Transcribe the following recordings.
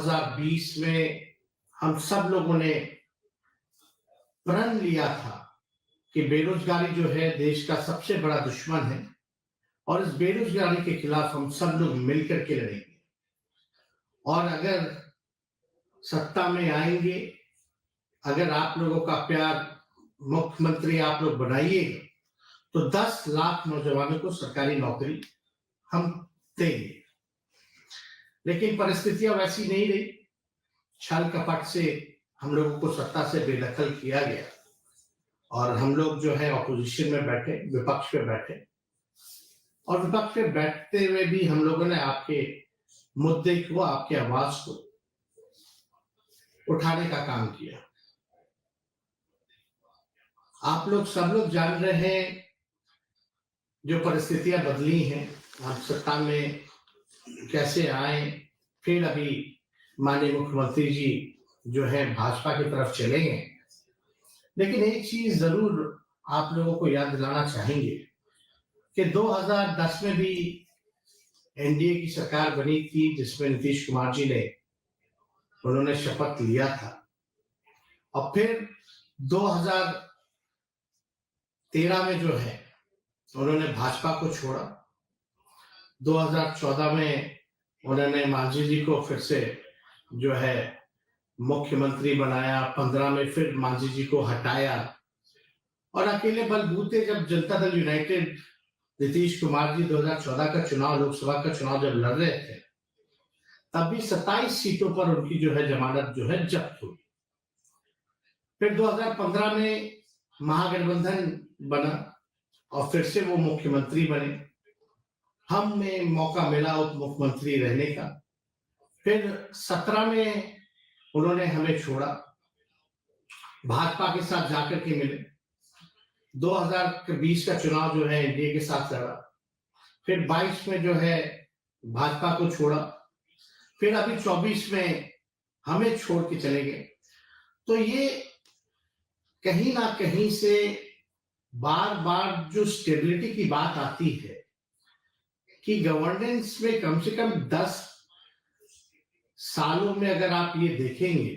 2020 में हम सब लोगों ने प्रण लिया था कि बेरोजगारी जो है देश का सबसे बड़ा दुश्मन है और इस बेरोजगारी के खिलाफ हम सब लोग मिलकर के लड़ेंगे। और अगर सत्ता में आएंगे, अगर आप लोगों का प्यार मुख्यमंत्री आप लोग बनाइएगा तो 10 लाख नौजवानों को सरकारी नौकरी हम देंगे। लेकिन परिस्थितियां वैसी नहीं रही। छल कपट से हम लोगों को सत्ता से बेदखल किया गया और हम लोग जो है ऑपोजिशन में बैठे, विपक्ष पे बैठे, और विपक्ष पे बैठते हुए भी हम लोगों ने आपके मुद्दे को, आपकी आवाज को उठाने का काम किया। आप लोग सब लोग जान रहे हैं जो परिस्थितियां बदली हैं, आप सत्ता में कैसे आए, फिर अभी माननीय मुख्यमंत्री जी जो है भाजपा की तरफ चले गए। लेकिन एक चीज जरूर आप लोगों को याद दिलाना चाहेंगे कि 2010 में भी एनडीए की सरकार बनी थी जिसमें नीतीश कुमार जी ने उन्होंने शपथ लिया था और फिर 2013 में जो है उन्होंने भाजपा को छोड़ा। 2014 में उन्होंने मांझी जी को फिर से जो है मुख्यमंत्री बनाया, 15 में फिर मांझी जी को हटाया और अकेले बलबूते जब जनता दल यूनाइटेड नीतीश कुमार जी 2014 का चुनाव, लोकसभा का चुनाव जब लड़ रहे थे तब भी 27 सीटों पर उनकी जो है जमानत जो है जब्त हुई। फिर 2015 में महागठबंधन बना और फिर से वो मुख्यमंत्री बने। हमें मौका मिला उप मुख्यमंत्री रहने का। फिर 17 में उन्होंने हमें छोड़ा, भाजपा के साथ जाकर के मिले। 2020 का चुनाव जो है एनडीए के साथ लड़ा। फिर 22 में जो है भाजपा को छोड़ा। फिर अभी 24 में हमें छोड़ के चले गए। तो ये कहीं ना कहीं से बार बार जो स्टेबिलिटी की बात आती है कि गवर्नेंस में कम से कम 10 सालों में अगर आप ये देखेंगे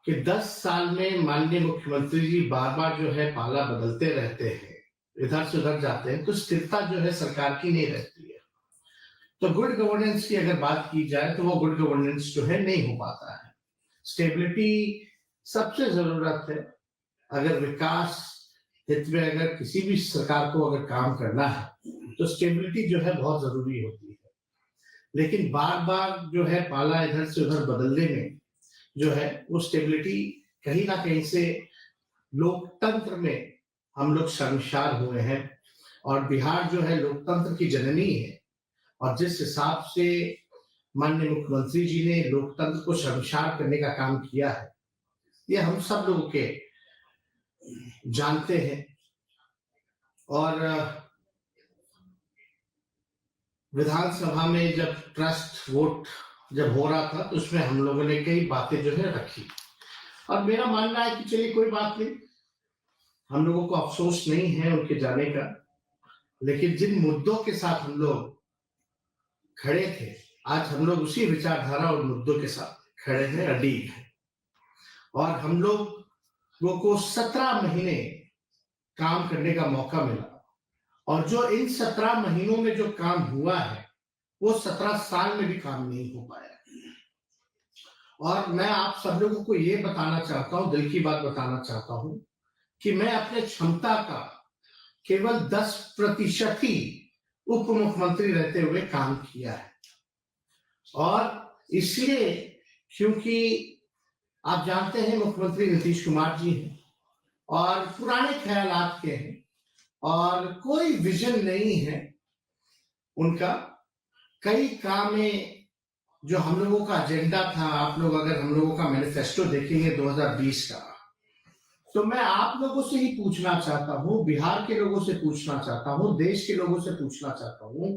कि 10 साल में माननीय मुख्यमंत्री जी बार बार जो है पाला बदलते रहते हैं, इधर से उधर जाते हैं, तो स्थिरता जो है सरकार की नहीं रहती है। तो गुड गवर्नेंस की अगर बात की जाए तो वो गुड गवर्नेंस जो है नहीं हो पाता है। स्टेबिलिटी सबसे जरूरत है। अगर विकास हित में अगर किसी भी सरकार को अगर काम करना है तो स्टेबिलिटी जो है बहुत जरूरी होती है। लेकिन बार बार जो है पाला इधर से उधर बदलने में जो है वो स्टेबिलिटी कहीं ना कहीं से लोकतंत्र में हम लोग शर्मसार हुए हैं। और बिहार जो है लोकतंत्र की जननी है और जिस हिसाब से माननीय मुख्यमंत्री जी ने लोकतंत्र को शर्मसार करने का काम किया है, ये हम सब लोग के जानते हैं। और विधानसभा में जब ट्रस्ट वोट जब हो रहा था तो उसमें हम लोगों ने कई बातें जो है रखी और मेरा मानना है कि चलिए कोई बात नहीं, हम लोगों को अफसोस नहीं है उनके जाने का। लेकिन जिन मुद्दों के साथ हम लोग खड़े थे, आज हम लोग उसी विचारधारा और मुद्दों के साथ खड़े हैं, अडीग हैं। और हम लोगों को 17 महीने काम करने का मौका मिला और जो इन 17 महीनों में जो काम हुआ है वो 17 साल में भी काम नहीं हो पाया। और मैं आप सब लोगों को ये बताना चाहता हूं, दिल की बात बताना चाहता हूं कि मैं अपने क्षमता का केवल 10% ही उप मुख्यमंत्री रहते हुए काम किया है। और इसलिए क्योंकि आप जानते हैं मुख्यमंत्री नीतीश कुमार जी हैं और पुराने ख्यालात के हैं और कोई विजन नहीं है उनका। कई काम में जो हम लोगों का एजेंडा था, आप लोग अगर हम लोगों का मैनिफेस्टो देखेंगे 2020 का, तो मैं आप लोगों से ही पूछना चाहता हूं, बिहार के लोगों से पूछना चाहता हूं, देश के लोगों से पूछना चाहता हूं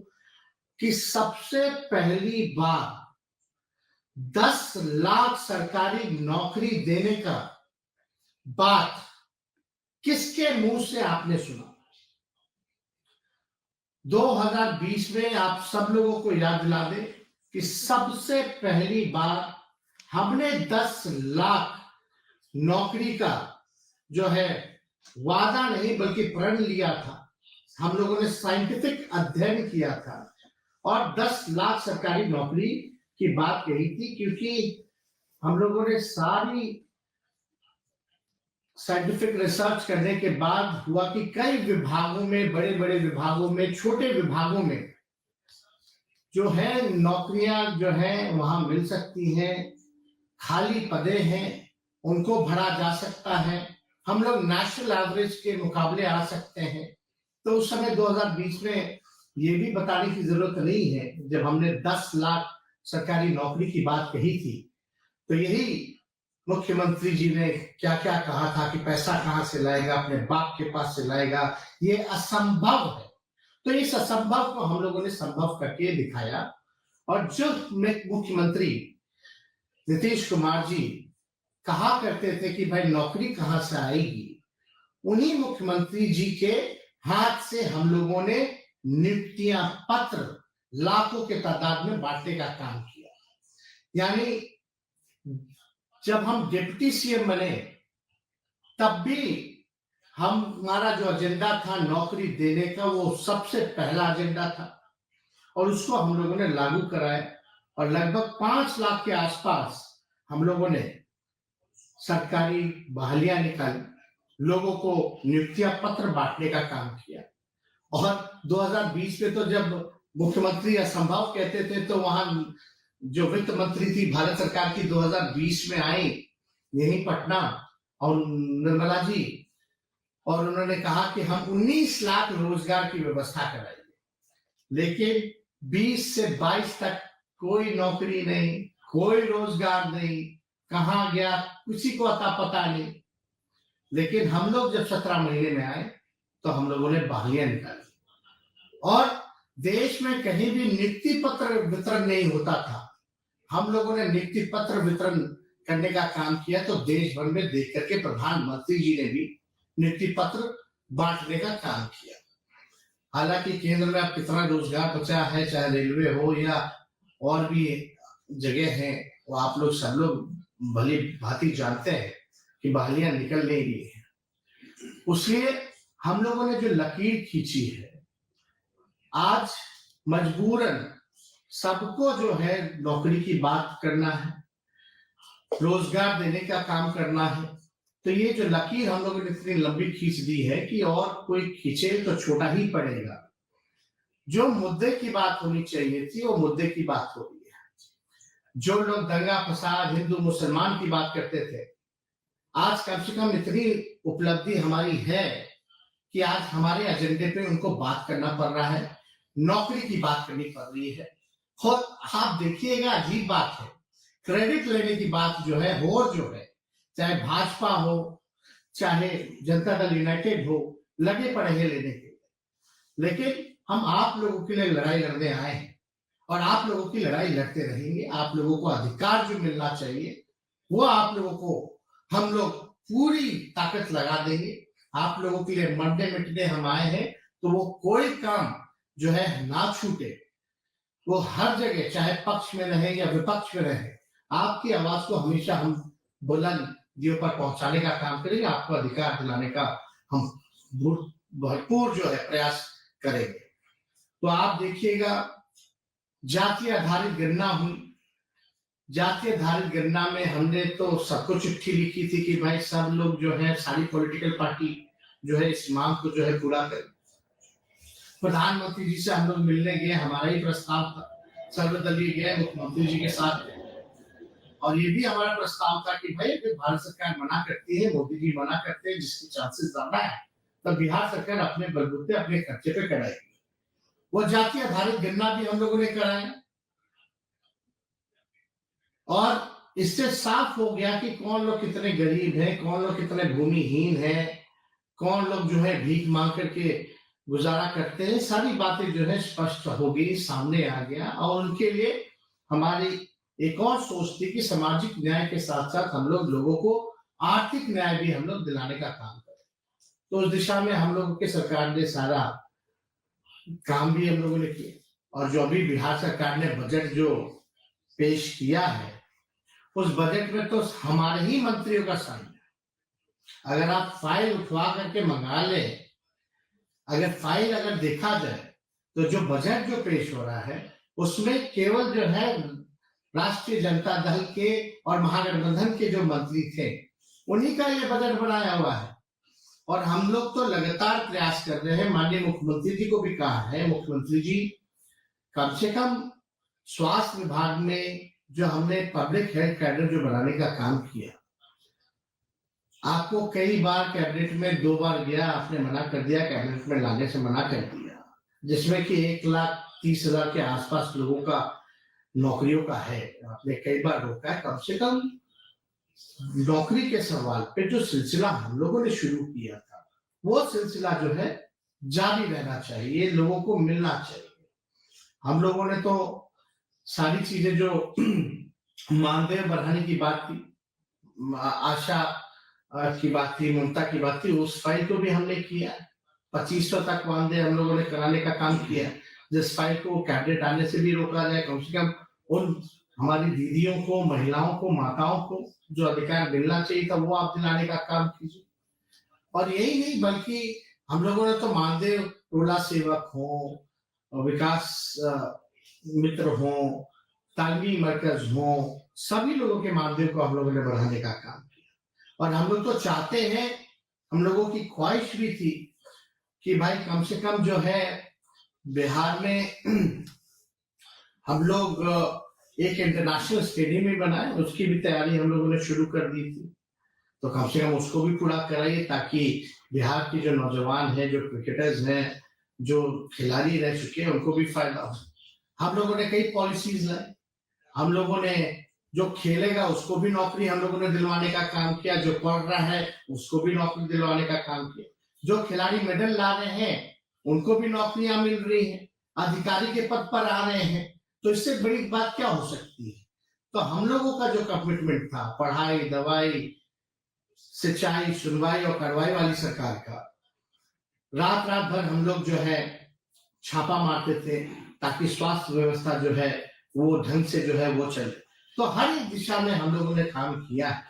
कि सबसे पहली बार 10 लाख सरकारी नौकरी देने का बात किसके मुंह से आपने सुना? 2020 में आप सब लोगों को याद दिला दे, कि सबसे पहली बार हमने 10 लाख नौकरी का जो है वादा नहीं बल्कि प्रण लिया था। हम लोगों ने साइंटिफिक अध्ययन किया था और 10 लाख सरकारी नौकरी की बात कही थी, क्योंकि हम लोगों ने सारी साइंटिफिक रिसर्च करने के बाद हुआ कि कई विभागों में, बड़े बड़े विभागों में, छोटे विभागों में जो है नौकरियां जो है वहां मिल सकती हैं, खाली पदे हैं, उनको भरा जा सकता है, हम लोग नेशनल एवरेज के मुकाबले आ सकते हैं। तो उस समय 2020 में ये भी बताने की जरूरत नहीं है, जब हमने 10 लाख सरकारी नौकरी की बात कही थी तो यही मुख्यमंत्री जी ने क्या क्या कहा था कि पैसा कहां से लाएगा, अपने बाप के पास से लाएगा, ये असंभव है। तो इस असंभव को हम लोगों ने संभव करके दिखाया। और जो मुख्यमंत्री नीतीश कुमार जी कहा करते थे कि भाई नौकरी कहां से आएगी, उन्हीं मुख्यमंत्री जी के हाथ से हम लोगों ने नियुक्तियां पत्र लाखों के तादाद में बांटने का काम किया। यानी जब हम डिप्टी सीएम बने तब भी हमारा जो एजेंडा था नौकरी देने का, वो सबसे पहला एजेंडा था और उसको हम लोगों ने लागू कराया और लगभग 5 लाख के आसपास हम लोगों ने सरकारी बहालियां निकाली, लोगों को नियुक्तियां पत्र बांटने का काम किया। और 2020 में तो जब मुख्यमंत्री असंभव कहते थे तो वहां जो वित्त मंत्री थी भारत सरकार की 2020 में आई यही पटना, और निर्मला जी, और उन्होंने कहा कि हम 19 लाख रोजगार की व्यवस्था कराएंगे, लेकिन 20 से 22 तक कोई नौकरी नहीं, कोई रोजगार नहीं, कहां गया किसी को अता पता नहीं। लेकिन हम लोग जब 17 महीने में आए तो हम लोगों ने बहालियां निकाली और देश में कहीं भी नियुक्ति पत्र वितरण नहीं होता था, हम लोगों ने नियुक्ति पत्र वितरण करने का काम किया। तो देश भर में देख करके प्रधानमंत्री जी ने भी नियुक्ति पत्र बांटने का काम किया। हालांकि केंद्र में अब कितना रोजगार बचा है, चाहे रेलवे हो या और भी जगह है, वो आप लोग सब लोग भली भांति जानते हैं कि बहालियां निकल नहीं रही है। इसलिए हम लोगों ने जो लकीर खींची है, आज मजबूरन सबको जो है नौकरी की बात करना है, रोजगार देने का काम करना है। तो ये जो लकीर हम लोगों ने इतनी लंबी खींच दी है कि और कोई खींचे तो छोटा ही पड़ेगा। जो मुद्दे की बात होनी चाहिए थी वो मुद्दे की बात हो रही है। जो लोग दंगा फसाद हिंदू मुसलमान की बात करते थे, आज कम से कम इतनी उपलब्धि हमारी है कि आज हमारे एजेंडे पे उनको बात करना पड़ रहा है, नौकरी की बात करनी पड़ रही है। और आप देखिएगा अजीब बात है, क्रेडिट लेने की बात जो है चाहे भाजपा हो चाहे जनता दल यूनाइटेड हो, लगे पड़े हैं लेने के लिए। लेकिन हम आप लोगों के लिए लड़ाई लड़ने आए हैं और आप लोगों की लड़ाई लड़ते रहेंगे। आप लोगों को अधिकार जो मिलना चाहिए वो आप लोगों को हम लोग पूरी ताकत लगा देंगे। आप लोगों के लिए मरने मिटने हम आए हैं, तो वो कोई काम जो है ना छूटे, वो हर जगह चाहे पक्ष में रहे या विपक्ष में रहे, आपकी आवाज को हमेशा हम बुलंदियों पर पहुंचाने का काम करेंगे, आपको अधिकार दिलाने का हम भरपूर जो है प्रयास करेंगे। तो आप देखिएगा जाति आधारित गणना हुई, जाति आधारित गणना में हमने तो सबको चिट्ठी लिखी थी कि भाई सब लोग जो है, सारी पॉलिटिकल पार्टी जो है इस मांग को जो है पूरा करें। प्रधानमंत्री जी से हम लोग मिलने गए, हमारा ही प्रस्ताव था, सर्वदलीय गए मुख्यमंत्री जी के साथ, और ये भी हमारा प्रस्ताव था कि भाई अगर भारत सरकार मना करती है, मोदी जी मना करते हैं जिसकी चांसेस ज्यादा है, तब बिहार सरकार अपने बलबूते अपने खर्चे पे कराएगी। वो जाति आधारित गणना भी हम लोगों ने कराया और इससे साफ हो गया कि कौन लोग कितने गरीब हैं, कौन लोग कितने भूमिहीन हैं, कौन लोग जो है भीख मांग करके गुजारा करते हैं। सारी बातें जो है स्पष्ट हो गई, सामने आ गया। और उनके लिए हमारी एक और सोच थी कि सामाजिक न्याय के साथ साथ हम लोग लोगों को आर्थिक न्याय भी हम लोग दिलाने का काम करें। तो उस दिशा में हम लोगों की सरकार ने सारा काम भी हम लोगों ने किया। और जो अभी बिहार सरकार ने बजट जो पेश किया है, उस बजट में तो हमारे ही मंत्रियों का साइन है। अगर आप फाइल उठवा करके मंगा ले, अगर देखा जाए तो जो बजट जो पेश हो रहा है उसमें केवल जो है राष्ट्रीय जनता दल के और महागठबंधन के जो मंत्री थे उन्हीं का ये बजट बनाया हुआ है। और हम लोग तो लगातार प्रयास कर रहे हैं, माननीय मुख्यमंत्री जी को भी कहा है, मुख्यमंत्री जी कम से कम स्वास्थ्य विभाग में जो हमने पब्लिक हेल्थ कैडर जो बनाने का काम किया, आपको कई बार कैबिनेट में 2 बार गया, आपने मना कर दिया, कैबिनेट में लाने से मना कर दिया, जिसमें कि 1,30,000 के आसपास लोगों का नौकरियों का है, आपने कई बार रोका है। कम से कम नौकरी के सवाल पे जो सिलसिला हम लोगों ने शुरू किया था वो सिलसिला जो है जारी रहना चाहिए, लोगों को मिलना चाहिए। हम लोगों ने तो सारी चीजें जो मानदेय बढ़ाने की बात की, आशा की बात थी, ममता की बात थी, उस फाइल को भी हमने किया। 2500 तक मानदेय हम लोगों ने कराने का काम किया, जिस फाइल को कैबिनेट आने से भी रोका जाए। कम से कम उन हमारी दीदियों को, महिलाओं को, माताओं को जो अधिकार मिलना चाहिए था वो आप दिलाने का काम कीजिए। और यही नहीं बल्कि हम लोगों ने तो मानदेय टोला सेवक हो, विकास मित्र हो, तालमी मरकज हो, सभी लोगों के मानदेय को हम लोगों ने बढ़ाने का काम किया। और हम लोग तो चाहते हैं, हम लोगों की ख्वाहिश भी थी कि भाई कम से कम जो है बिहार में हम लोग एक इंटरनेशनल स्टेडियम भी बनाए, उसकी भी तैयारी हम लोगों ने शुरू कर दी थी। तो कम से कम उसको भी पूरा कराइए ताकि बिहार के जो नौजवान हैं, जो क्रिकेटर्स हैं, जो खिलाड़ी रह चुके हैं, उनको भी फायदा हो। हम लोगों ने कई पॉलिसीज लाई, हम लोगों ने जो खेलेगा उसको भी नौकरी हम लोगों ने दिलवाने का काम किया, जो पढ़ रहा है उसको भी नौकरी दिलवाने का काम किया, जो खिलाड़ी मेडल ला रहे हैं उनको भी नौकरियां मिल रही हैं, अधिकारी के पद पर आ रहे हैं। तो इससे बड़ी बात क्या हो सकती है। तो हम लोगों का जो कमिटमेंट था पढ़ाई, दवाई, सिंचाई, सुनवाई और कार्रवाई वाली सरकार का, रात रात भर हम लोग जो है छापा मारते थे ताकि स्वास्थ्य व्यवस्था जो है वो ढंग से जो है वो चले। तो हर एक दिशा में हम लोगों ने काम किया है।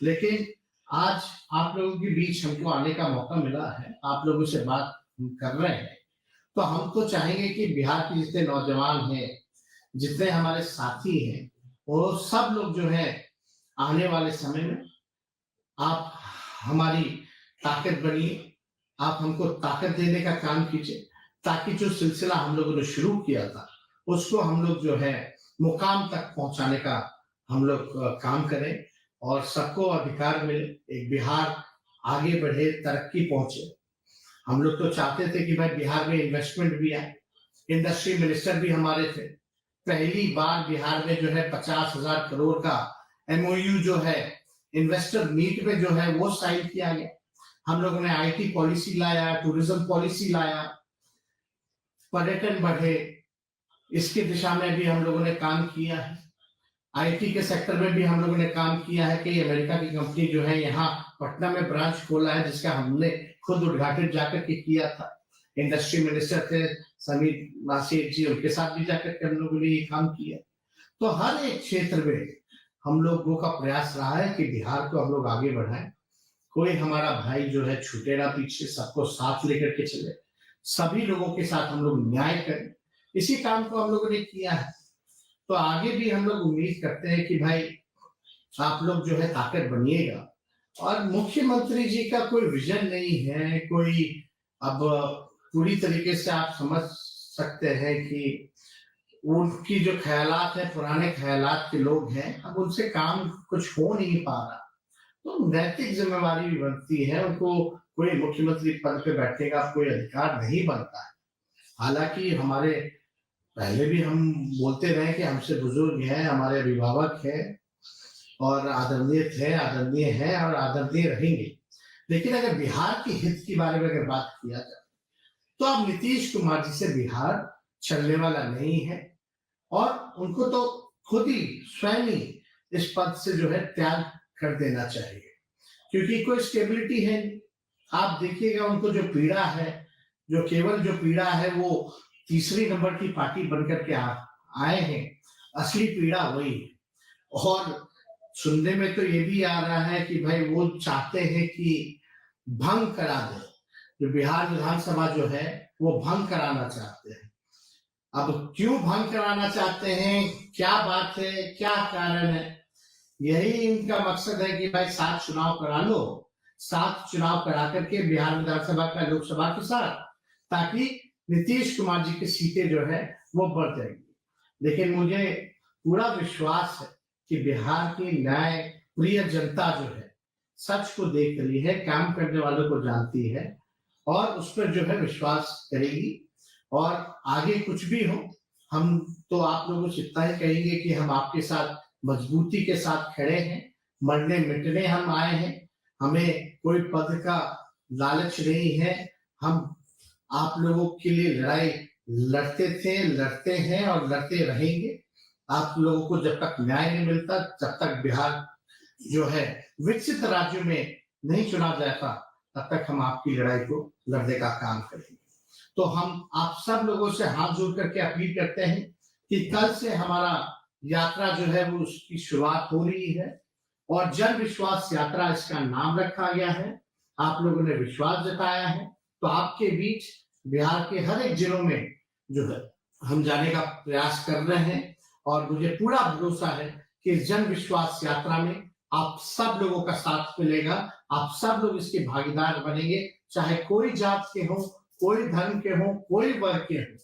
लेकिन आज आप लोगों के बीच हमको आने का मौका मिला है, आप लोगों से बात कर रहे हैं, तो हम तो चाहेंगे कि बिहार के जितने नौजवान हैं, जितने हमारे साथी हैं, वो सब लोग जो है आने वाले समय में आप हमारी ताकत बनिए, आप हमको ताकत देने का काम कीजिए ताकि जो सिलसिला हम लोगों ने शुरू किया था उसको हम लोग जो है मुकाम तक पहुंचाने का हम लोग काम करें और सबको अधिकार मिले, एक बिहार आगे बढ़े, तरक्की पहुंचे। हम लोग तो चाहते थे कि भाई बिहार में इन्वेस्टमेंट भी आए, इंडस्ट्री मिनिस्टर भी हमारे थे। पहली बार बिहार में जो है 50,000 करोड़ का MOU जो है इन्वेस्टर मीट में जो है वो साइन किया गया। हम लोगों ने IT पॉलिसी लाया, टूरिज्म पॉलिसी लाया, पर्यटन बढ़े, इसकी दिशा में भी हम लोगों ने काम किया है। IT के सेक्टर में भी हम लोगों ने काम किया है कि अमेरिका की कंपनी जो है यहाँ पटना में ब्रांच खोला है, जिसका हमने खुद उद्घाटन जाकर के किया था। इंडस्ट्री मिनिस्टर थे समीर नासिर जी, उनके साथ भी जाकर के हम लोगों ने ये काम किया। तो हर एक क्षेत्र में हम लोगों का प्रयास रहा है कि बिहार को हम लोग आगे बढ़ाएं, कोई हमारा भाई जो है छूटे ना पीछे, सबको साथ लेकर के चले, सभी लोगों के साथ हम लोग न्याय करें। इसी काम को हम लोगों ने किया है। तो आगे भी हम लोग उम्मीद करते हैं कि भाई आप लोग जो है ताकत बनिएगा। और मुख्यमंत्री जी का कोई विजन नहीं है, कोई अब पूरी तरीके से आप समझ सकते हैं कि उनकी जो ख्यालात है पुराने ख्यालात के लोग हैं, अब उनसे काम कुछ हो नहीं पा रहा। तो नैतिक जिम्मेवारी भी बनती है, उनको कोई मुख्यमंत्री पद पे बैठने का कोई अधिकार नहीं बनता है। हालांकि हमारे पहले भी हम बोलते रहे कि हमसे बुजुर्ग हैं, हमारे अभिभावक हैं और आदरणीय हैं और आदरणीय रहेंगे। लेकिन अगर बिहार के हित के बारे में अगर बात किया जाए तो अब नीतीश कुमार जी से बिहार चलने वाला नहीं है और उनको तो खुद ही स्वयं ही इस पद से जो है त्याग कर देना चाहिए, क्योंकि कोई स्टेबिलिटी है नहीं। आप देखिएगा उनको जो पीड़ा है, जो केवल जो पीड़ा है वो तीसरी नंबर की पार्टी बनकर के आए हैं। असली पीड़ा वही है। और सुनने में तो ये भी आ रहा है कि भाई वो चाहते हैं कि भंग करा दें, जो बिहार विधानसभा जो है वो भंग कराना चाहते हैं। अब क्यों भंग कराना चाहते हैं, क्या बात है, क्या कारण है? यही इनका मकसद है कि भाई 7 चुनाव करा लो, 7 चुनाव करा करके बिहार विधानसभा का लोकसभा के साथ, ताकि नीतीश कुमार जी की सीटें जो है वो बढ़ जाएगी। लेकिन मुझे पूरा विश्वास है कि बिहार की न्याय प्रिय जनता जो है सच को देख रही है, काम करने वालों को जानती है और उस पर जो है विश्वास करेगी। और आगे कुछ भी हो, हम तो आप लोगों से इतना ही कहेंगे कि हम आपके साथ मजबूती के साथ खड़े हैं, मरने मिटने हम आए हैं, हमें कोई पद का लालच नहीं है। हम आप लोगों के लिए लड़ाई लड़ते थे, लड़ते हैं और लड़ते रहेंगे। आप लोगों को जब तक न्याय नहीं मिलता, जब तक बिहार जो है विकसित राज्यों में नहीं चुना जाता, तब तक हम आपकी लड़ाई को लड़ने का काम करेंगे। तो हम आप सब लोगों से हाथ जोड़ करके अपील करते हैं कि कल से हमारा यात्रा जो है वो उसकी शुरुआत हो रही है और जन विश्वास यात्रा इसका नाम रखा गया है। आप लोगों ने विश्वास जताया है, तो आपके बीच बिहार के हर एक जिलों में जो है हम जाने का प्रयास कर रहे हैं और मुझे पूरा भरोसा है कि इस जन विश्वास यात्रा में आप सब लोगों का साथ मिलेगा, आप सब लोग इसके भागीदार बनेंगे, चाहे कोई जात के हो, कोई धर्म के हो, कोई वर्ग के हो।